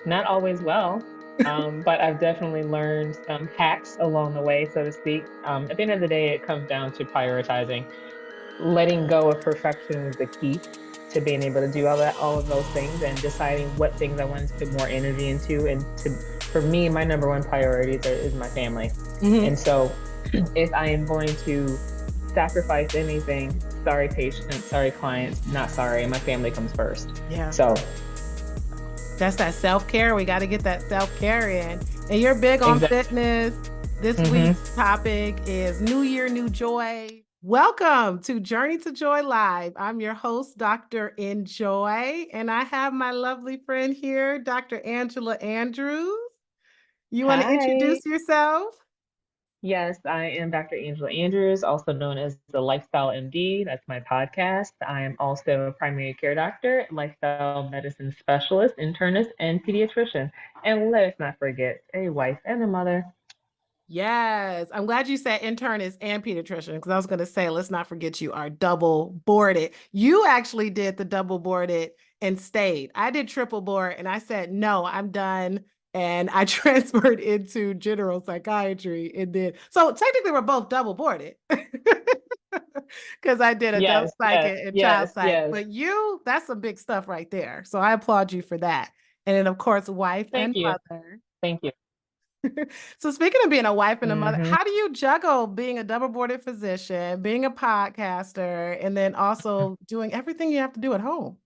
Not always well, but I've definitely learned some hacks along the way, so to speak. At the end of the day, it comes down to prioritizing. Letting go of perfection was the key to being able to do all of those things, and deciding what things I wanted to put more energy into. For me, my number one is my family. Hmm. And so if I am going to sacrifice anything, sorry, patients, sorry, clients, not sorry, my family comes first. Yeah. So That's that self-care. We got to get that self-care in. And you're big on exactly. fitness. This Hmm. week's topic is New Year, New Joy. Welcome to Journey to Joy Live. I'm your host, Dr. Enjoy, and I have my lovely friend here, Dr. Angela Andrews. You want to Hi. introduce yourself? Yes, I am Dr. Angela Andrews, also known as the Lifestyle MD. That's my podcast. I am also a primary care doctor, lifestyle medicine specialist, internist, and pediatrician. And let us not forget, a wife and a mother. Yes, I'm glad you said internist and pediatrician because I was going to say, let's not forget you are double boarded. You actually did the double boarded and stayed. I did triple board and I said, no, I'm done. And I transferred into general psychiatry. And then, so technically, we're both double boarded because I did adult Yes, psych yes, and child yes, psych. yes. But you, that's some big stuff right there. So I applaud you for that. And then, of course, wife Thank and you. mother. Thank you. So speaking of being a wife and a mother, Hmm. how do you juggle being a double boarded physician, being a podcaster, and then also doing everything you have to do at home?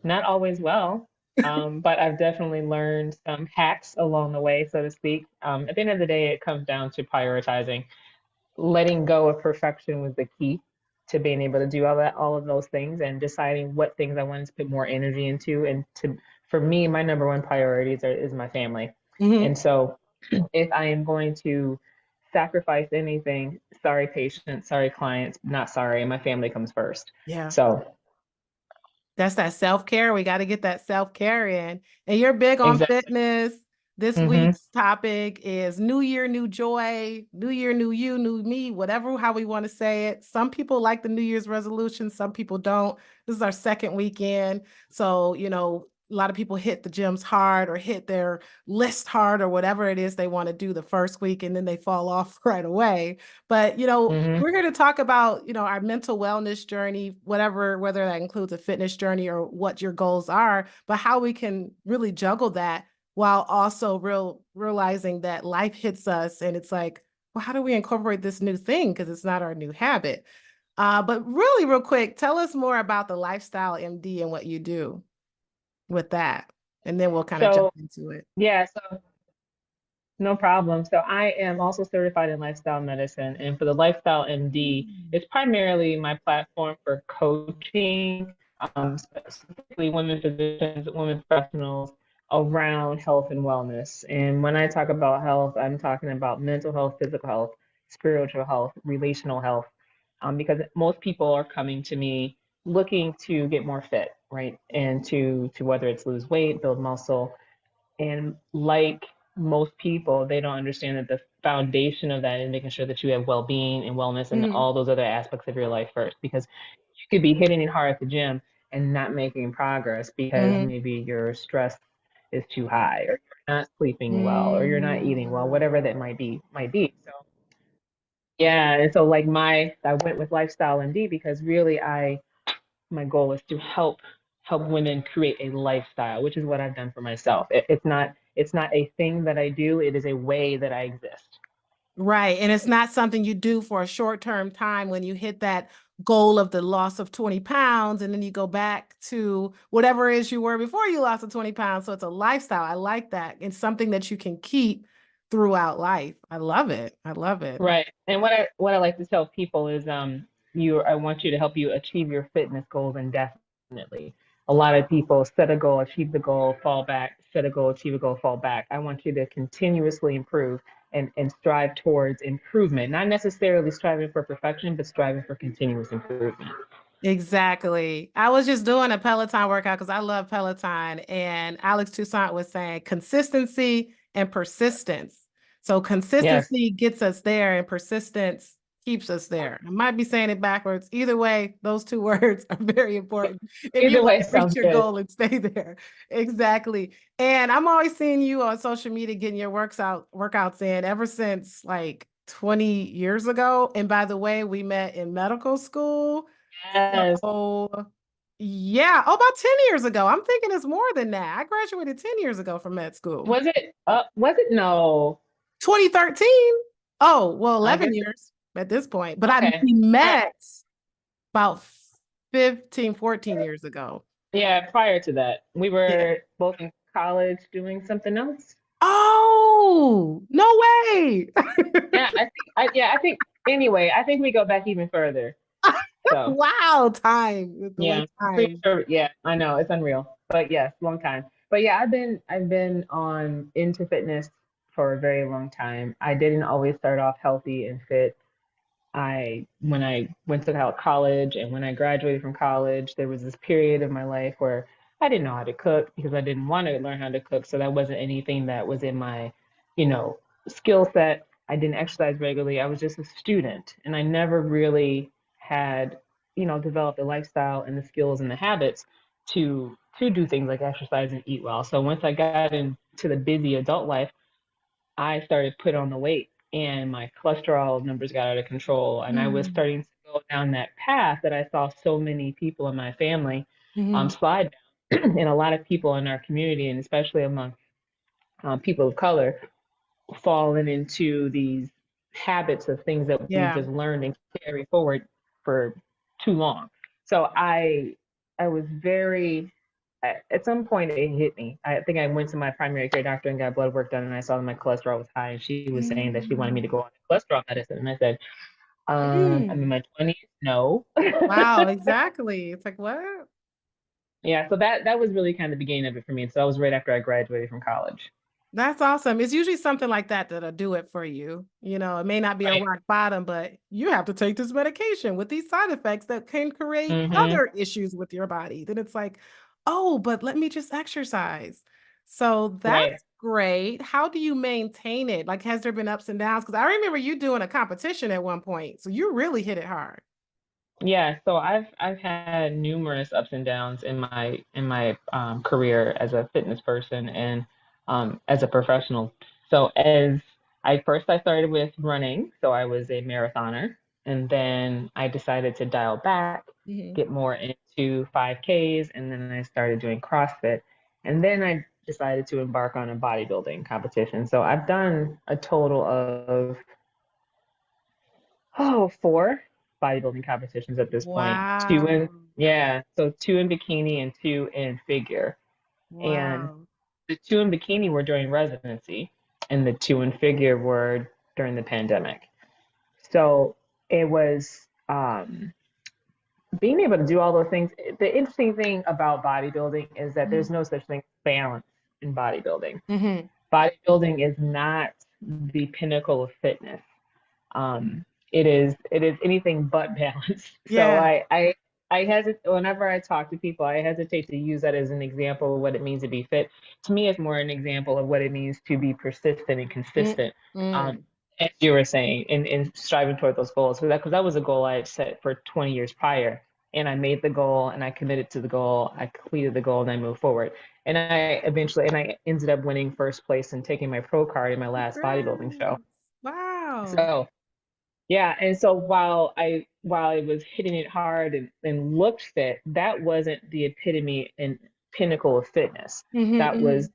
Not always well, but I've definitely learned some hacks along the way, so to speak. At the end of the day, it comes down to prioritizing. Letting go of perfection was the key to being able to do all of those things, and deciding what things I wanted to put more energy into. For me, my number one is my family. Hmm. And so if I am going to sacrifice anything, sorry, patients, sorry, clients, not sorry, my family comes first. Yeah. So That's that self-care. We got to get that self-care in. And you're big on exactly. fitness. This Hmm. week's topic is New Year, New Joy, New Year, New You, New Me, whatever, how we want to say it. Some people like the New Year's resolution, some people don't. This is our second weekend. So, a lot of people hit the gyms hard or hit their list hard or whatever it is they want to do the first week and then they fall off right away. But, Hmm. we're going to talk about, our mental wellness journey, whether that includes a fitness journey or what your goals are, but how we can really juggle that while also realizing that life hits us and it's like, well, how do we incorporate this new thing? Because it's not our new habit. But really, real quick, tell us more about the Lifestyle MD and what you do with that. And then we'll kind of jump So into it. yeah, so no problem. So I am also certified in lifestyle medicine, and for the Lifestyle MD, it's primarily my platform for coaching, specifically women physicians, women professionals around health and wellness. And when I talk about health, I'm talking about mental health, physical health, spiritual health, relational health, because most people are coming to me looking to get more fit, right? And to whether it's lose weight, build muscle. And like most people, they don't understand that the foundation of that is making sure that you have well being and wellness and Mhm. all those other aspects of your life first. Because you could be hitting it hard at the gym and not making progress because Mhm. maybe your stress is too high, or you're not sleeping well, or you're not eating well, Mm. whatever that might be. So yeah, and so like I went with lifestyle MD because really my goal is to help women create a lifestyle, which is what I've done for myself. It's not a thing that I do, it is a way that I exist. Right. And it's not something you do for a short-term time when you hit that goal of the loss of 20 pounds and then you go back to whatever it is you were before you lost the 20 pounds. So it's a lifestyle. I like that. It's something that you can keep throughout life. I love it. I love it. Right. And what I like to tell people is you I want you to help you achieve your fitness goals indefinitely. A lot of people set a goal, achieve the goal, fall back, set a goal, achieve a goal, fall back. I want you to continuously improve and strive towards improvement, not necessarily striving for perfection, but striving for continuous improvement. Exactly. I was just doing a Peloton workout because I love Peloton. And Alex Toussaint was saying consistency and persistence. So Yes. consistency gets us there, and persistence keeps us there. I might be saying it backwards. Either way, those two words are very important if you Either want way, to reach sounds your good. goal and stay there. Exactly. And I'm always seeing you on social media getting your workouts in ever since like 20 years ago. And by the way, we met in medical school. Yes. So yeah, oh, about 10 years ago. I'm thinking it's more than that. I graduated 10 years ago from med school. Was it? No. 2013. Oh, well, I 11 guess. years at this point. But Okay. we All right. met about 15, 14 years ago. Yeah, prior to that, we Yeah. were both in college doing something else. Oh, no way. I think anyway, I think we go back even further. So Wow, time. The way yeah, I'm pretty time. sure. Yeah, I know it's unreal, but yes, long time. But yeah, I've been on into fitness for a very long time. I didn't always start off healthy and fit. When I went to college and when I graduated from college, there was this period of my life where I didn't know how to cook because I didn't want to learn how to cook. So that wasn't anything that was in my, you know, skill set. I didn't exercise regularly. I was just a student and I never really had, developed a lifestyle and the skills and the habits to do things like exercise and eat well. So once I got into the busy adult life, I started put on the weight and my cholesterol numbers got out of control. And I was Mm-hmm. starting to go down that path that I saw so many people in my family slide down, and a lot of people in our community, and especially among people of color, falling into these habits of things that we Yeah. just learned and carry forward for too long. So I was very at some point it hit me. I think I went to my primary care doctor and got blood work done and I saw that my cholesterol was high and she was saying that she wanted me to Mm. go on cholesterol medicine and I said, I'm in Mm. my 20s, no. Wow, exactly. It's like, what? Yeah, so that was really kind of the beginning of it for me. So that was right after I graduated from college. That's awesome. It's usually something like that that'll do it for you. You know, it may not be a Right. rock bottom, but you have to take this medication with these side effects that can create Mm-hmm. other issues with your body. Then it's like, oh, but let me just exercise. So Right. that's great. How do you maintain it? Like, has there been ups and downs? Because I remember you doing a competition at one point. So you really hit it hard. Yeah, so I've had numerous ups and downs in my career as a fitness person and as a professional. So as I started with running, so I was a marathoner, and then I decided to dial back, Hmm. get more into 5Ks, and then I started doing CrossFit, and then I decided to embark on a bodybuilding competition. So I've done a total of four bodybuilding competitions at this point. Two Wow. in, yeah, so two in bikini and two in figure. And Wow. the two in bikini were during residency, and the two in figure were during the pandemic. So it was being able to do all those things. The interesting thing about bodybuilding is that there's no such thing as balance in bodybuilding. Mm-hmm. Bodybuilding is not the pinnacle of fitness. It is anything but balanced. So Yeah. I hesitate whenever I talk to people. I hesitate to use that as an example of what it means to be fit. To me, it's more an example of what it means to be persistent and consistent. Um, Mm-hmm. as you were saying, in striving toward those goals, because that was a goal I had set for 20 years prior, and I made the goal and I committed to the goal. I completed the goal and I moved forward. And I ended up winning first place and taking my pro card in my last bodybuilding show. Congrats. Wow. So yeah, and so while I was hitting it hard and looked fit, that wasn't the epitome and pinnacle of fitness. That Mm-hmm. was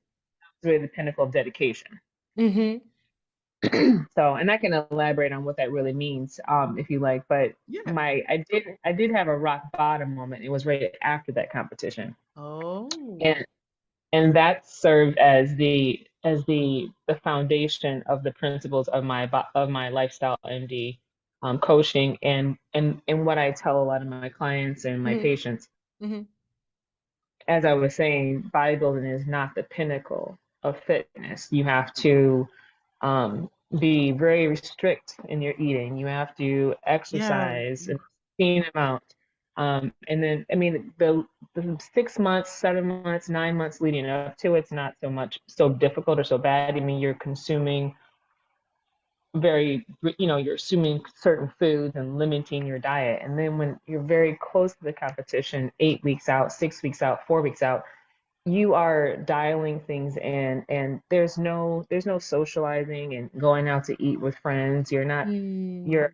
really the pinnacle of dedication. Mm-hmm. So, and I can elaborate on what that really means, if you like. But Yeah. I did have a rock bottom moment. It was right after that competition, Oh. and and that served as the foundation of the principles of my lifestyle MD coaching and what I tell a lot of my clients and my Mm-hmm. patients. Mm-hmm. As I was saying, bodybuilding is not the pinnacle of fitness. You have to be very restrict in your eating. You have to Yeah. exercise an obscene amount. And then, I mean, the 6 months, 7 months, 9 months leading up to it's not so much so difficult or so bad. I mean, you're consuming very, you're assuming certain foods and limiting your diet. And then when you're very close to the competition, 8 weeks out, 6 weeks out, 4 weeks out, you are dialing things in, and there's no socializing and going out to eat with friends. Mm.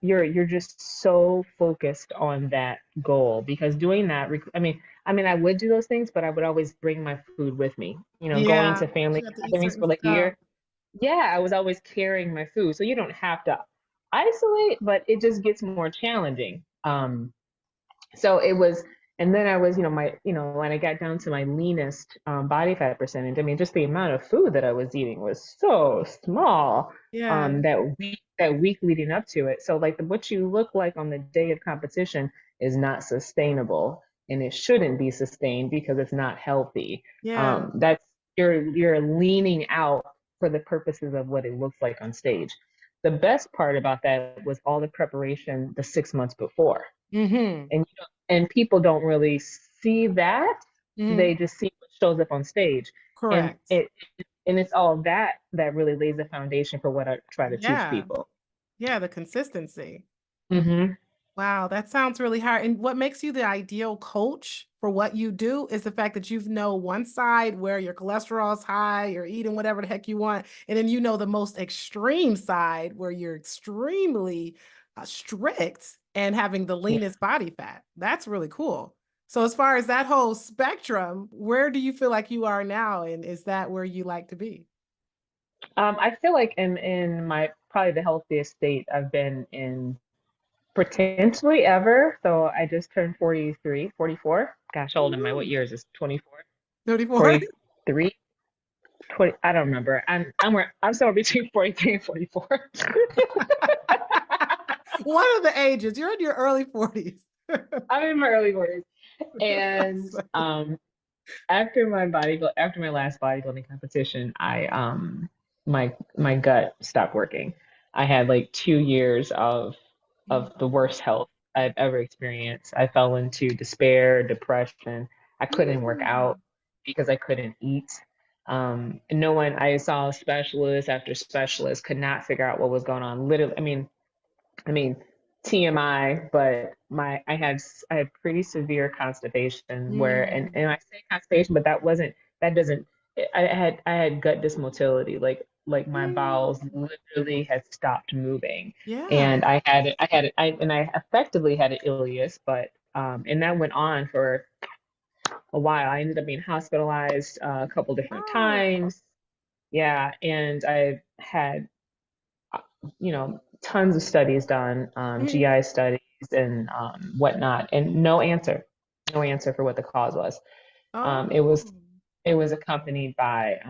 You're just so focused on that goal, because doing that, I mean, I would do those things, but I would always bring my food with me. Going Yeah, to family you have to eat gatherings certain for like a stuff. year. Yeah, I was always carrying my food. So you don't have to isolate, but it just gets more challenging. So it was, and then I was, when I got down to my leanest body fat percentage, I mean, just the amount of food that I was eating was so small, Yeah, that week leading up to it. So like what you look like on the day of competition is not sustainable, and it shouldn't be sustained because it's not healthy. yeah. That's you're leaning out for the purposes of what it looks like on stage. The best part about that was all the preparation the 6 months before, Mm-hmm. and people don't really see that. Mm-hmm. They just see what shows up on stage, and Correct. it's all that really lays the foundation for what I try to teach Yeah. people. Yeah, the consistency. Hmm. Wow, that sounds really hard. And what makes you the ideal coach for what you do is the fact that you know one side where your cholesterol's high, you're eating whatever the heck you want, and then you know the most extreme side where you're extremely strict and having the Yeah. leanest body fat. That's really cool. So, as far as that whole spectrum, where do you feel like you are now? And is that where you like to be? I feel like in my probably the healthiest state I've been in potentially ever. So I just turned 43, 44. Gosh, how old am I? What Woo. year is this? 24, 34? 43, 20. I don't remember. I'm somewhere between 43 and 44. One of the ages. You're in your early 40s. I'm in my early 40s. And That's funny. after my last bodybuilding competition, my gut stopped working. I had like 2 years of the worst health I've ever experienced. I fell into despair, depression. I couldn't work out Mm. because I couldn't eat. And no one, I saw specialist after specialist, could not figure out what was going on. Literally, I mean, TMI, but I had pretty severe constipation, where, Mm. and I say constipation, but that doesn't I had gut dysmotility, like my bowels Mm. literally had stopped moving, Yeah. and I effectively had an ileus, but and that went on for a while. I ended up being hospitalized a couple different Wow. times. Yeah, and I had tons of studies done, Mm. GI studies and whatnot, and no answer for what the cause was. Oh. It was accompanied by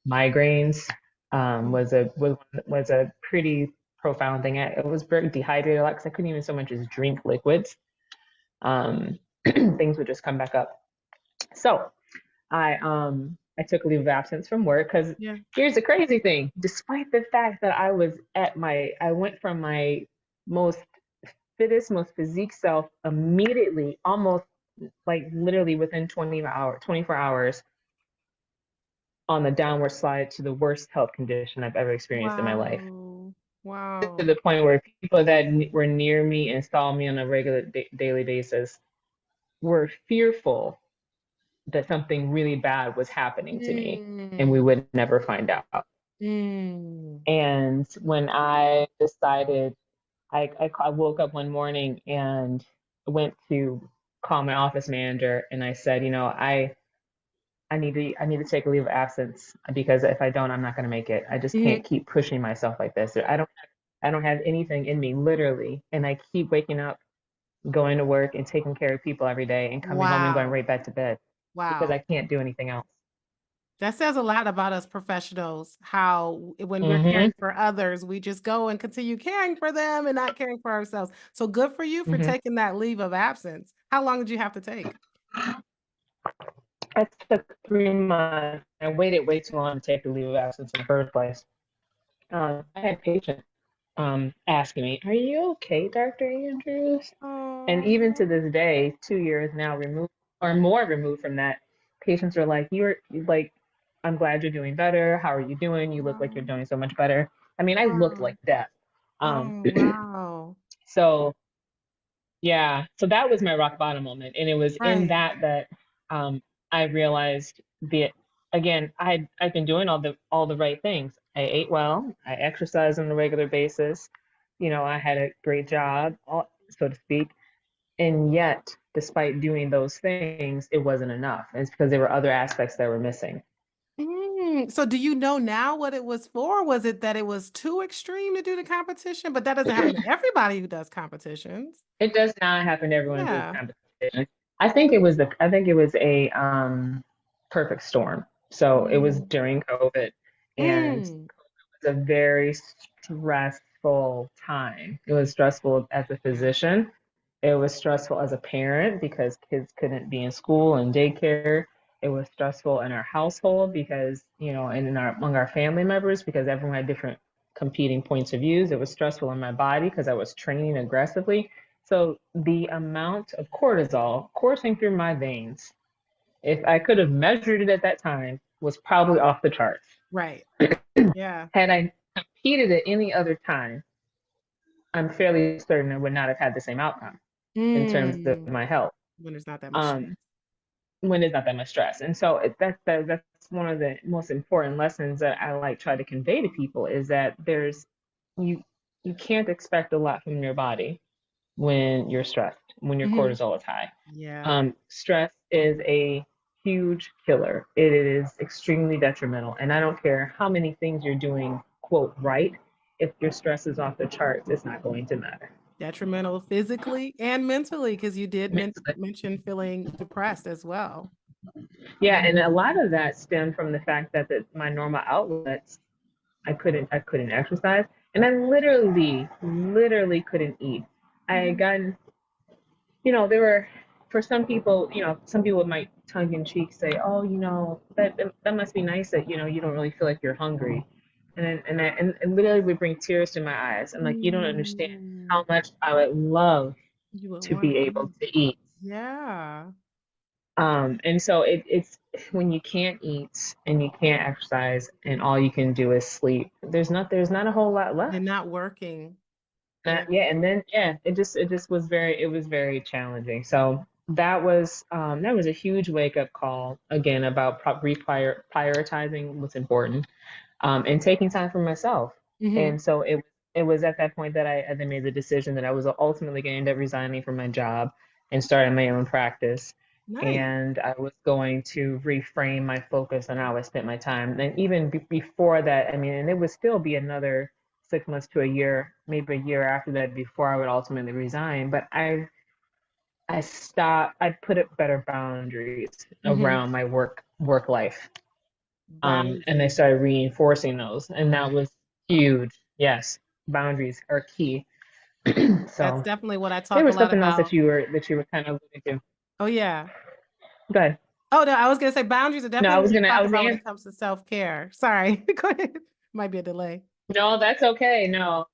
migraines. Was a pretty profound thing. It was very dehydrated a lot because I couldn't even so much as drink liquids. Things would just come back up. So I took a leave of absence from work because Yeah. here's the crazy thing. Despite the fact that I went from my most fittest, most physique self immediately, almost like literally within 24 hours, on the downward slide to the worst health condition I've ever experienced in my life. Wow. To Wow. the point where people that were near me and saw me on a regular daily basis were fearful that something really bad was happening to me, and Mm. we would never find out. Mm. And when I decided, I woke up one morning and went to call my office manager, and I said, I need to take a leave of absence, because if I don't, I'm not going to make it. I just Mhm. can't keep pushing myself like this. I don't have anything in me, literally, and I keep waking up, going to work, and taking care of people every day, and coming home and going Wow. right back to bed because I Wow. can't do anything else. That says a lot about us professionals, how when we're Hmm. caring for others, we just go and continue caring for them and not caring for ourselves. So good for you for Hmm. taking that leave of absence. How long did you have to take? I took 3 months. I waited way too long to take the leave of absence in the first place. I had patients asking me, "Are you okay, Dr. Andrews?" And even to Oh, this day, 2 years now removed or more removed from that, patients are like, "You're like, I'm glad you're doing better. How are you doing? You look like you're wow. doing so much better." I mean, I looked Wow. like death. Um, Oh, wow. so yeah, so that was my rock bottom moment, and it was in Right. that I realized the again I've been doing all the right things. I ate well, I exercised on a regular basis, I had a great job, so to speak, and yet despite doing those things, it wasn't enough. It's because there were other aspects that were missing. So do you know now what it was for? Was it that it was too extreme to do the competition? But that doesn't happen to everybody who does competitions. It does not happen to everyone who does Yeah. competition. I think it was a perfect storm. So it was Mm. during COVID, and Mm. it's a very stressful time. It was stressful as a Yeah. physician. It was stressful as a parent because kids couldn't be in school and daycare. It was stressful in our household because, and among our family members because everyone had different competing points of views. It was stressful in my body because I was training aggressively. So the amount of cortisol coursing through my veins, if I could have measured it at that time, was probably off the charts. Right. Yeah. Had I competed at any other time, I'm fairly certain I would not have had the same outcome in terms of Mm. my health. When there's not that much stress. Um, when there's not that much stress, and so that's one of the most important lessons that I like try to convey to people is that you you can't expect a lot from your body when you're stressed, when your Hmm. cortisol is high. Yeah. Stress is a huge killer. It is extremely detrimental. And I don't care how many things you're doing, quote, right. If your stress is off the charts, it's not going to matter. Detrimental physically and mentally, because you did Mentally. mention feeling depressed as well. Yeah, and a lot of that stemmed from the fact that my normal outlets, I couldn't exercise, and I literally couldn't eat. I had Mhm. gotten there were for some people might tongue in cheek say, "Oh, that must be nice that you don't really feel like you're hungry," and literally would bring tears to my eyes. I'm like, you don't understand Mm. how much I would love You would to want be to able eat. to eat. Yeah. And so it's when you can't eat and you can't exercise and all you can do is sleep. There's not a whole lot You're left. not working. Yeah. Yeah, and then it just was very challenging. So that was a huge wake up call again about prioritizing what's important, and taking time for myself. Hmm. And so it was at that point that I then made the decision that I was ultimately going to end up resigning from my job and starting my own practice. Nice. And I was going to reframe my focus on how I spent my time. And even before that, I mean, and it would still be another 6 months to a year, maybe a year after that before I would ultimately resign. But I put up better boundaries Hmm. around my work life, and I Boundaries. started reinforcing those, and that was huge. Yes, boundaries are key. That's So definitely what I there talk a was lot something else that about. you were kind of alluding to. Oh, yeah. Go ahead. Oh, no, I was going to say boundaries are No, definitely what we I talk was about when in. it comes to self-care. Sorry. Go ahead. Might be a delay. No, that's okay. No,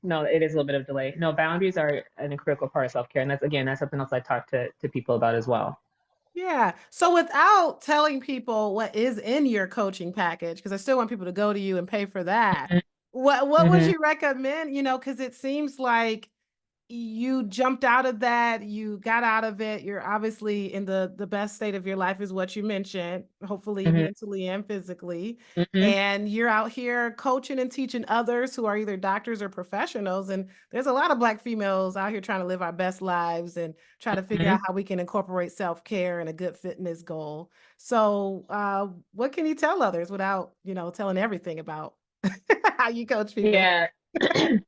no, it is a little bit of delay. No, boundaries are a critical part of self-care, and that's something else I talk to people about as well. Yeah. So without telling people what is in your coaching package, because I still want people to go to you and pay for that. What would Mm-hmm. you recommend? Because it seems like you jumped out of that, you got out of it. You're obviously in the best state of your life, is what you mentioned, hopefully Mm-hmm. mentally and physically. Mm-hmm. And you're out here coaching and teaching others who are either doctors or professionals. And there's a lot of Black females out here trying to live our best lives and try to figure Mm-hmm. out how we can incorporate self-care and a good fitness goal. So, what can you tell others without, telling everything about how you coach people? Yeah.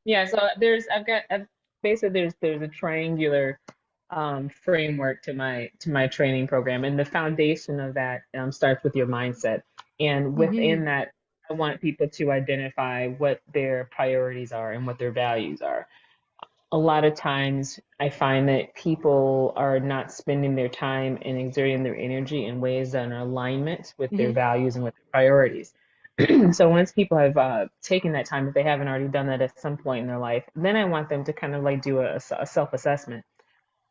Yeah, so I've basically there's a triangular framework to my training program, and the foundation of that starts with your mindset. And within Hmm. that, I want people to identify what their priorities are and what their values are. A lot of times I find that people are not spending their time and exerting their energy in ways that are in alignment with their Hmm. values and with their priorities. So once people have taken that time, if they haven't already done that at some point in their life, then I want them to kind of like do a self-assessment.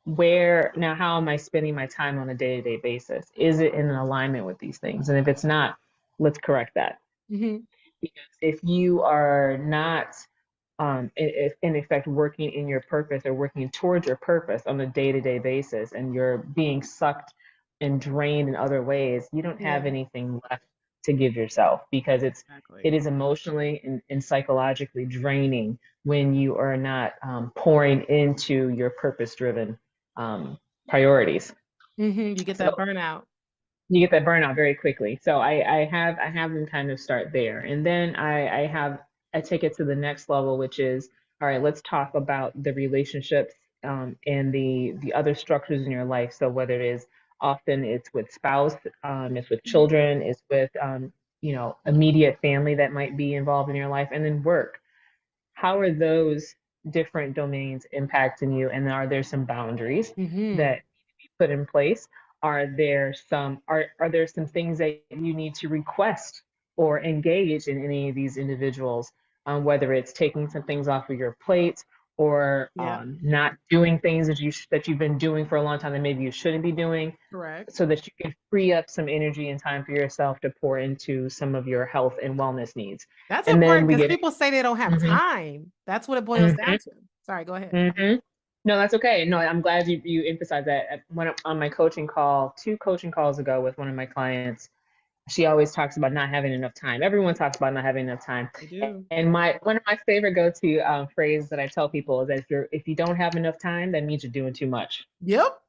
How am I spending my time on a day-to-day basis? Is it in alignment with these things? And if it's not, let's correct that. Hmm. Because if you are not, if in effect working in your purpose or working towards your purpose on a day-to-day basis, and you're being sucked and drained in other ways, you don't have Yeah, anything left to give yourself, because exactly. it is emotionally and psychologically draining when you are not pouring into your purpose-driven um, priorities. You get that So burnout. you get that burnout very quickly. So I have them kind of start there, and then I take it to the next level, which is, all right, let's talk about the relationships and the other structures in your life. So whether it is, often it's with spouse, it's with Mhm. children, it's with immediate family that might be involved in your life, and then work. How are those different domains impacting you, and are there some boundaries Mhm. that put in place? Are there some things that you need to request or engage in any of these individuals, whether it's taking some things off of your plate, or Yep. not doing things that you've been doing for a long time that maybe you shouldn't be doing, Correct. so that you can free up some energy and time for yourself to pour into some of your health and wellness needs. That's And then important we because get people say they don't have Mhm, time. That's what it boils mhm, down to. Sorry, go ahead. mhm. No, that's okay. No, I'm glad you emphasized that. On my coaching call, 2 coaching calls ago with one of my clients, she always talks about not having enough time. Everyone talks about not having enough time. They do. And my one of my favorite go-to phrase that I tell people is that if you don't have enough time, that means you're doing too much. Yep.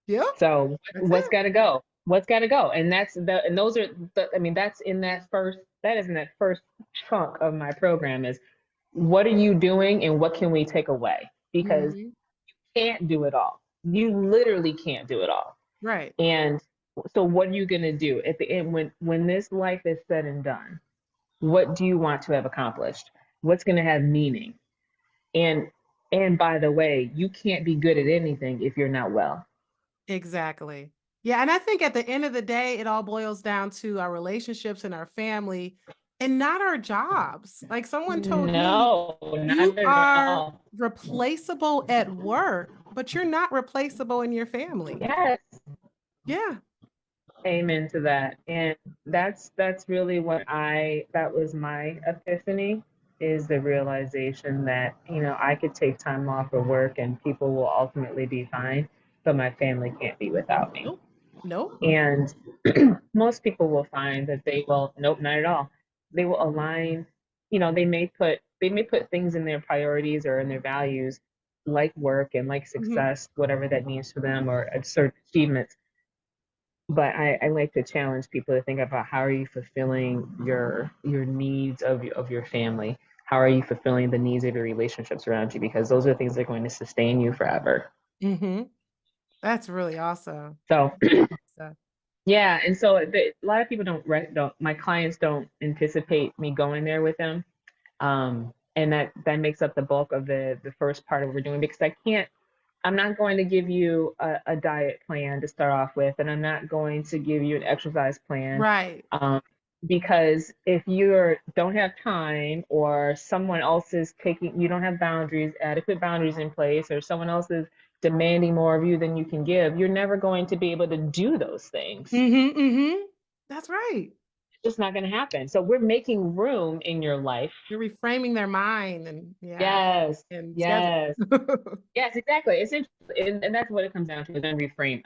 Yep. So That's what's it. got to go? What's got to go? And those are I mean, that is in that first chunk of my program, is what are you doing and what can we take away? Because Mhm. you can't do it all. You literally can't do it all. Right. And so what are you going to do at the end, when this life is said and done? What do you want to have accomplished? What's going to have meaning? And by the way, you can't be good at anything if you're not well. Exactly. Yeah, and I think at the end of the day, it all boils down to our relationships and our family and not our jobs. Like someone told me, No, not you at are all. replaceable at work, but you're not replaceable in your family. Yes, Yeah. amen to that. And that's really that was my epiphany, is the realization that, I could take time off of work and people will ultimately be fine, but my family can't be without me. Nope. Nope. And most people will find that they will, nope, not at all. They will align, they may put things in their priorities or in their values, like work and like Mhm. success, whatever that means for them, or a certain achievements. But I like to challenge people to think about, how are you fulfilling your needs of your family? How are you fulfilling the needs of your relationships around you? Because those are things that are going to sustain you forever. Mhm. That's really awesome. So So, yeah, and so a lot of people don't my clients don't anticipate me going there with them. And that makes up the bulk of the first part of what we're doing, because I'm not going to give you a diet plan to start off with, and I'm not going to give you an exercise plan. right. Um, because if you don't have time, or someone else is taking, you don't have adequate boundaries in place, or someone else is demanding more of you than you can give, you're never going to be able to do those things. Mhm. Mhm. That's right. It's just not going to happen. So we're making room in your life. You're reframing their mind and yeah, Yes, and schedule. yes. Yes, exactly. And that's what it comes down to, is then reframe.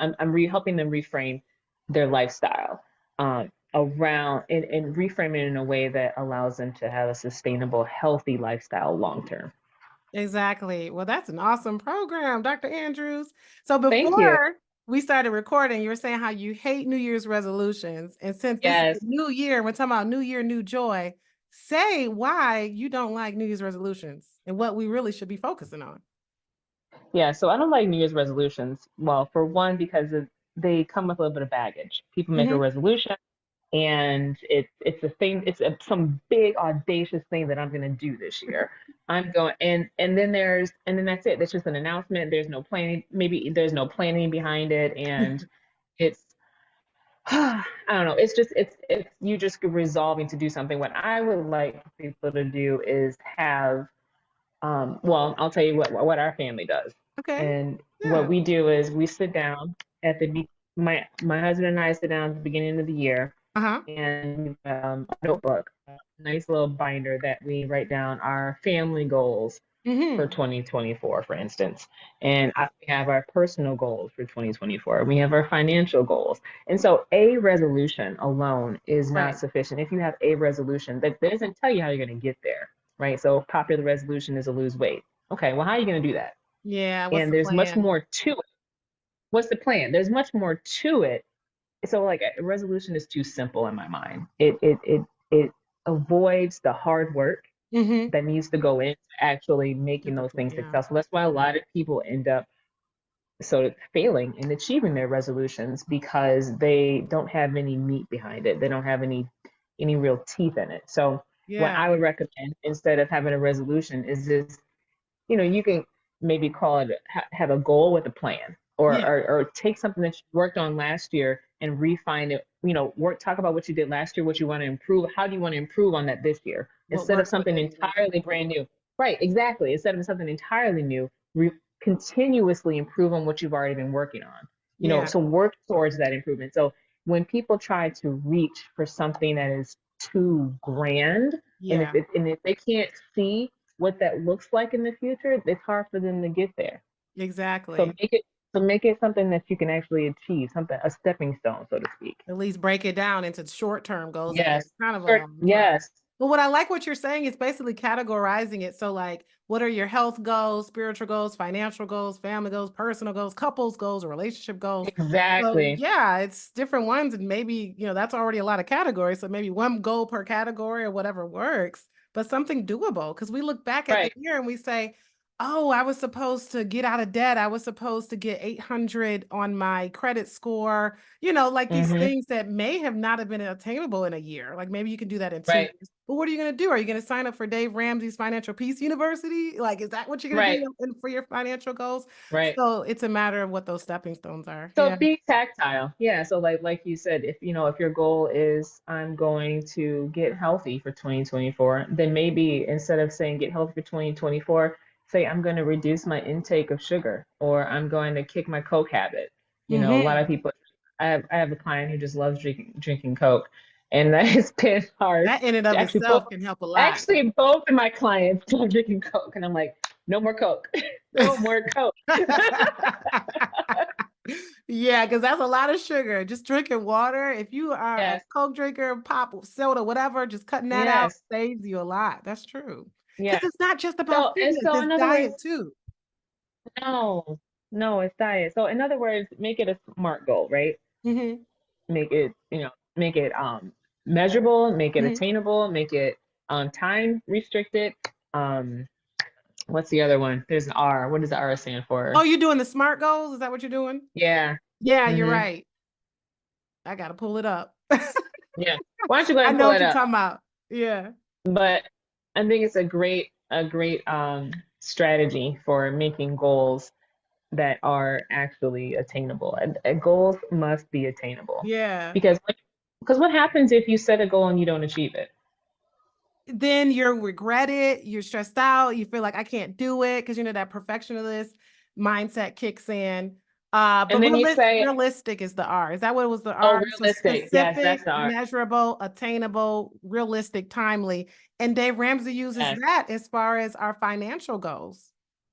Helping them reframe their lifestyle, around, and reframe it in a way that allows them to have a sustainable, healthy lifestyle long term. Exactly. Well, that's an awesome program, Dr. Andrews. So Thank you. before we started recording, you were saying how you hate New Year's resolutions. And since this is a Yes. new year, we're talking about new year, new joy. Say why you don't like New Year's resolutions and what we really should be focusing on. Yeah. So I don't like New Year's resolutions. Well, for one, because they come with a little bit of baggage. People make a Hmm. resolution, and it's a thing, some big audacious thing that I'm going to do this year. I'm going, and then that's it. That's just an announcement. There's no planning, maybe there's no planning behind it, and it's I don't know, it's you just resolving to do something. What I would like people to do is have, well, I'll tell you what our family does. Okay. And what Yeah. we do is we sit down at the my husband and I sit down at the beginning of the year, Uh-huh. and a notebook, a nice little binder that we write down our family goals for Mm-hmm. 2024, for instance. And we have our personal goals for 2024. We have our financial goals. And so a resolution alone is not Right. sufficient. If you have a resolution, that doesn't tell you how you're going to get there, right? So popular resolution is to lose weight. Okay, well, how are you going to do that? Yeah. What's And the there's much plan? more to it. What's the plan? There's much more to it. So like a resolution is too simple in my mind. It avoids the hard work Mm-hmm. that needs to go into actually making those Difficult. things Yeah. successful. That's why a lot of people end up failing in achieving their resolutions because they don't have any meat behind it. They don't have any real teeth in it. So what Yeah. I would recommend instead of having a resolution is this, you can maybe call it have a goal with a plan, or, Yeah. or take something that you worked on last year and refine it. Talk about what you did last year, what you want to improve. How do you want to improve on that this year What instead of worked, what something didn't work. entirely brand new? Right, exactly. Instead of something entirely new, continuously improve on what you've already been working on. Yeah. So work towards that improvement. So when people try to reach for something that is too grand, and Yeah. if they can't see what that looks like in the future, it's hard for them to get there. So Exactly. make it something that you can actually achieve, something a stepping stone, so to speak. At least break it down into short-term goals because Yes. it's kind of Sure. Yes. but what I like what you're saying is basically categorizing it. So like, what are your health goals, spiritual goals, financial goals, family goals, personal goals, couples goals, or relationship goals? So Exactly. yeah, it's different ones. And maybe, that's already a lot of categories. So maybe one goal per category or whatever works, but something doable. Because we look back at the Right. year and we say, oh, I was supposed to get out of debt. I was supposed to get 800 on my credit score, like these Mm-hmm. things that may have not have been attainable in a year. Like maybe you can do that in 2 Right. years. But what are you going to do? Are you going to sign up for Dave Ramsey's Financial Peace University? Like, is that what you're going to Right. do for your financial goals? Right. So it's a matter of what those stepping stones are. So Yeah. be tactile. Yeah. So like you said, if your goal is I'm going to get healthy for 2024, then maybe instead of saying get healthy for 2024, say I'm going to reduce my intake of sugar, or I'm going to kick my Coke habit. A lot Hmm. of people, I have a client who just loves drinking Coke, and that has been hard. That in and of Actually, itself can help a lot. both of my clients love drinking Coke, and I'm like, no more Coke, no more Coke. Yeah, because that's a lot of sugar. Just drinking water. If you are a Yes, Coke drinker, pop, soda, whatever, just cutting that out yes, saves you a lot. That's true. Because yes. it's not just about So fitness, it's in other diet words, too. no, no, it's diet. So in other words, make it a smart goal, right? Hmm. Make it measurable, make it Hmm. attainable, make it time restricted. Um, what's the other one? There's an R. What does the R stand Oh, for? you're doing the SMART goals? Is that what you're doing? Yeah. Yeah, you're Mm-hmm. right. I gotta pull it up. Yeah. Why don't you go ahead I and know pull what it you're up? talking about. Yeah. But I think it's a great strategy for making goals that are actually attainable. And goals must be attainable Yeah. because what happens if you set a goal and you don't achieve it? Then you're regret it, you're stressed out, you feel like I can't do it because that perfectionist mindset kicks in. And But then you say, realistic is the R. Is that what it was the "Oh, R? So realistic. Yes, specific, that's the R. measurable, attainable, realistic, timely. And Dave Ramsey uses Yes, that as far as our financial goals.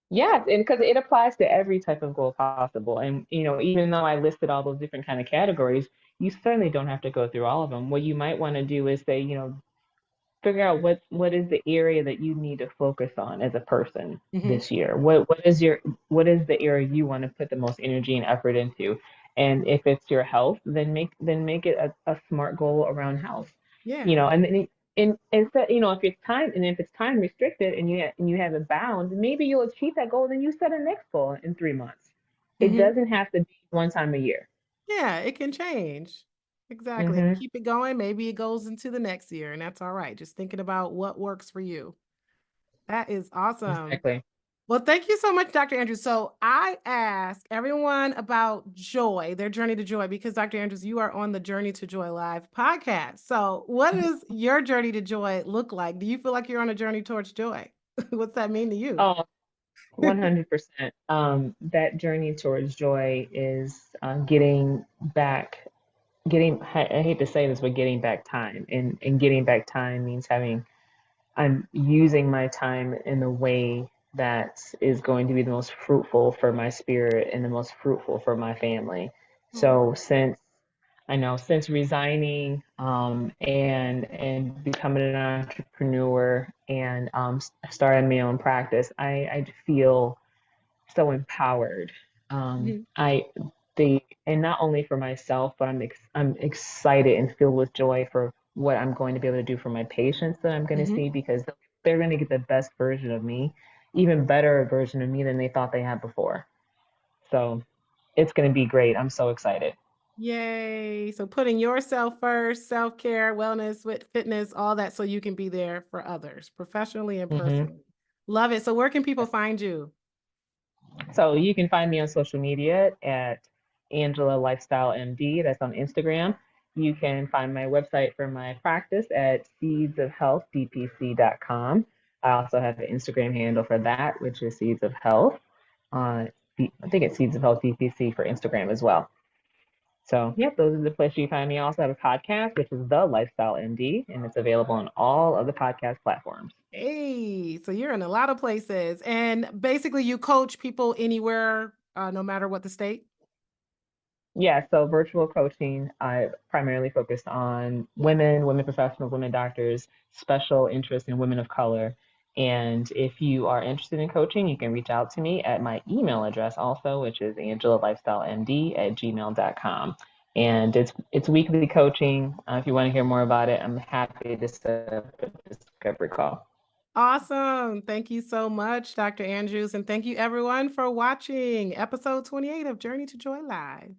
yes." And because it applies to every type of goal possible. And even though I listed all those different kind of categories, you certainly don't have to go through all of them. What you might want to do is say, figure out what is the area that you need to focus on as a person Hmm. this year. What is the area you want to put the most energy and effort into? And if it's your health, then make it a smart goal around health. Yeah. And then instead, if it's time restricted and you have it bound, maybe you'll achieve that goal, then you set a next goal in 3 months. It Hmm. doesn't have to be one time a year. Yeah, it can change. Exactly. And Hmm. keep it going. Maybe it goes into the next year, and that's all right. Just thinking about what works for you. That is awesome. Exactly. Well, thank you so much, Dr. Andrews. So I ask everyone about joy, their journey to joy, because Dr. Andrews, you are on the Journey to Joy Live podcast. So what does your journey to joy look like? Do you feel like you're on a journey towards joy? What's that mean to you? Oh, 100%. That journey towards joy is getting back. I hate to say this, but getting back time. And getting back time means I'm using my time in a way that is going to be the most fruitful for my spirit and the most fruitful for my family. So since resigning and becoming an entrepreneur and starting my own practice, I feel so empowered. Mhm. I the and not only for myself, but I'm excited and filled with joy for what I'm going to be able to do for my patients that I'm going to Mhm. see because they're going to get the best version of me, even better version of me than they thought they had before. So it's going to be great. I'm so excited. Yay. So putting yourself first, self-care, wellness, with fitness, all that so you can be there for others, professionally and Hmm. personally. Love it. So where can people find you? So you can find me on social media at Angela Lifestyle MD. That's on Instagram. You can find my website for my practice at seedsofhealthdpc.com. I also have an Instagram handle for that, which is Seeds of Health. Uh, I think it's Seeds of Health DPC for Instagram as well. So, yep, those are the places you find me. I also have a podcast, which is The Lifestyle MD, and it's available on all of the podcast platforms. Hey, so you're in a lot of places. And basically you coach people anywhere, no matter what the state. Yeah, so virtual coaching, I primarily focused on women, women professionals, women doctors, special interest in women of color. And if you are interested in coaching, you can reach out to me at my email address also, which is angelalifestylemd@gmail.com. And it's weekly coaching. If you want to hear more about it, I'm happy to set up a discovery call. Awesome. Thank you so much, Dr. Andrews. And thank you everyone for watching episode 28 of Journey to Joy Live.